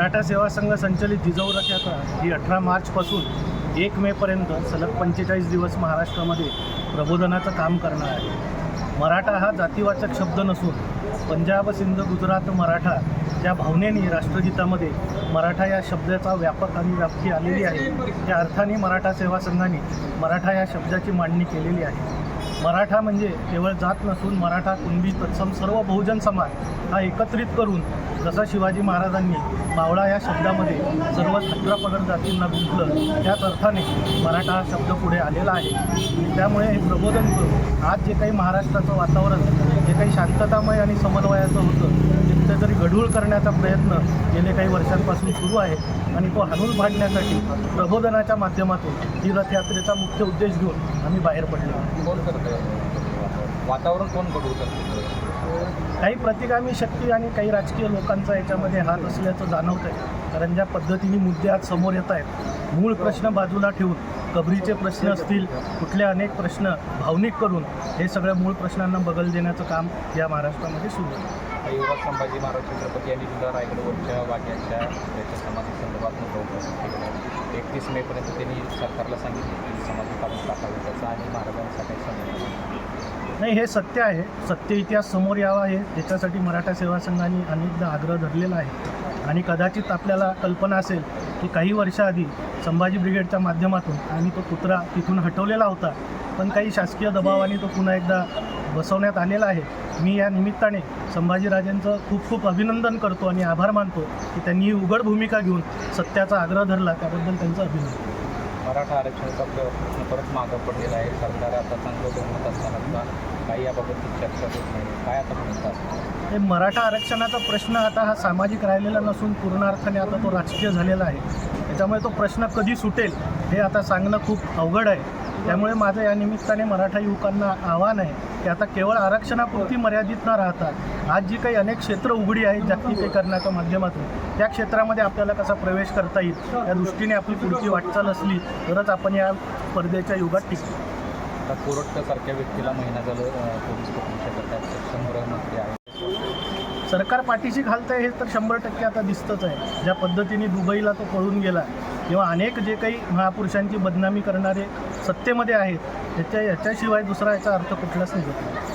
मराठा सेवा संघ संचलित जिजाऊ रथयात्रा ही 18 मार्चपासून 1 मेपर्यंत सलग 45 दिवस महाराष्ट्रामध्ये प्रबोधनाचं काम करणार आहे। मराठा हा जातीवाचक शब्द नसून पंजाब, सिंध, गुजरात, मराठा या भावनेने राष्ट्रगीतामध्ये मराठा या शब्दाचा व्यापक आणि व्याप्ती आलेली आहे। त्या अर्थाने मराठा सेवा संघाने मराठा या शब्दाची मांडणी केलेली आहे। मराठा म्हणजे केवळ जात नसून मराठा, कुणबी, तत्सम सर्व बहुजन समाज हा एकत्रित करून जसा शिवाजी महाराजांनी मावळा या शब्दामध्ये सर्व 18 पगड जातींना गुंतलं, त्याच अर्थाने मराठा हा शब्द पुढे आलेला आहे। त्यामुळे हे प्रबोधन करून आज जे काही महाराष्ट्राचं वातावरण जे काही शांततामय आणि समन्वयाचं होतं ते जरी गढूळ करण्याचा प्रयत्न गेले काही वर्षांपासून सुरू आहे आणि तो हाणून पाडण्यासाठी प्रबोधनाच्या माध्यमातून ही रथयात्रेचा मुख्य उद्देश घेऊन आम्ही बाहेर पडलो। कोण करतं वातावरण कोण गढूळ करतं? काही प्रतिगामी शक्ती आणि काही राजकीय लोकांचा याच्यामध्ये हात असल्याचं जाणवत आहे। कारण ज्या पद्धतीने मुद्दे आज समोर येत आहेत, मूळ प्रश्न बाजूला ठेवून कबरीचे प्रश्न असतील, कुठले अनेक प्रश्न भावनिक करून हे सगळ्या मूळ प्रश्नांना बगल देण्याचं काम या महाराष्ट्रामध्ये सुरू आहे। युवराज संभाजी महाराज छत्रपती यांनी सुद्धा रायगडवरच्या वाघ्याच्या त्याच्या समाधी संदर्भात नोंदवलं 31 मेपर्यंत त्यांनी सरकारला सांगितले की समाधी काढून टाकावी, त्याचा आणि महाराजांचा काही संबंध नाही। हे सत्य आहे, सत्य इतिहास समोर यावा आहे याच्यासाठी मराठा सेवा संघाने अनेकदा आग्रह धरलेला आहे। आणि कदाचित आपल्याला कल्पना असेल की काही वर्षाआधी संभाजी ब्रिगेडच्या माध्यमातून आम्ही तो पुतळा तिथून हटवलेला होता, पण काही शासकीय दबावाने तो पुन्हा एकदा बसवण्यात आलेला आहे। मी या निमित्ताने संभाजीराजांचं खूप खूप अभिनंदन करतो आणि आभार मानतो की त्यांनी ही उघड भूमिका घेऊन सत्याचा आग्रह धरला, त्याबद्दल त्यांचं अभिनंदन। मराठा आरक्षणाचा प्रश्न परत मागं पडलेला आहे। सरकार आता चांगलं बहुमत असताना काही याबाबतची चर्चा होत नाही, काय आता म्हणतात? हे मराठा आरक्षणाचा प्रश्न आता हा सामाजिक राहिलेला नसून पूर्ण अर्थाने आता तो राजकीय झालेला आहे। त्याच्यामुळे तो प्रश्न कधी सुटेल हे आता सांगणं खूप अवघड आहे। त्यामुळे माझं या निमित्ताने मराठा युवकांना आव्हान आहे की आता केवळ आरक्षणापुरती मर्यादित न राहता आज जी काही अनेक क्षेत्र उघडी आहेत जागतिकीकरणाच्या माध्यमातून, त्या क्षेत्रामध्ये आपल्याला कसा प्रवेश करता येईल या दृष्टीने आपली पुढची वाटचाल असली तरच आपण या स्पर्धेच्या युगात टिकू। आता कोरटसारख्या व्यक्तीला महिना झालं पोलीस पकडू शकत आहेत, गृहमंत्री आहे, सरकार पाठीशी घालतं आहे हे तर 100% आता दिसतंच आहे। ज्या पद्धतीने दुबईला तो पळून गेला किंवा अनेक जे काही महापुरुषांची बदनामी करणारे सत्तेमध्ये आहेत याच्याशिवाय दुसरा याचा अर्थ कुठलाच नाही होत।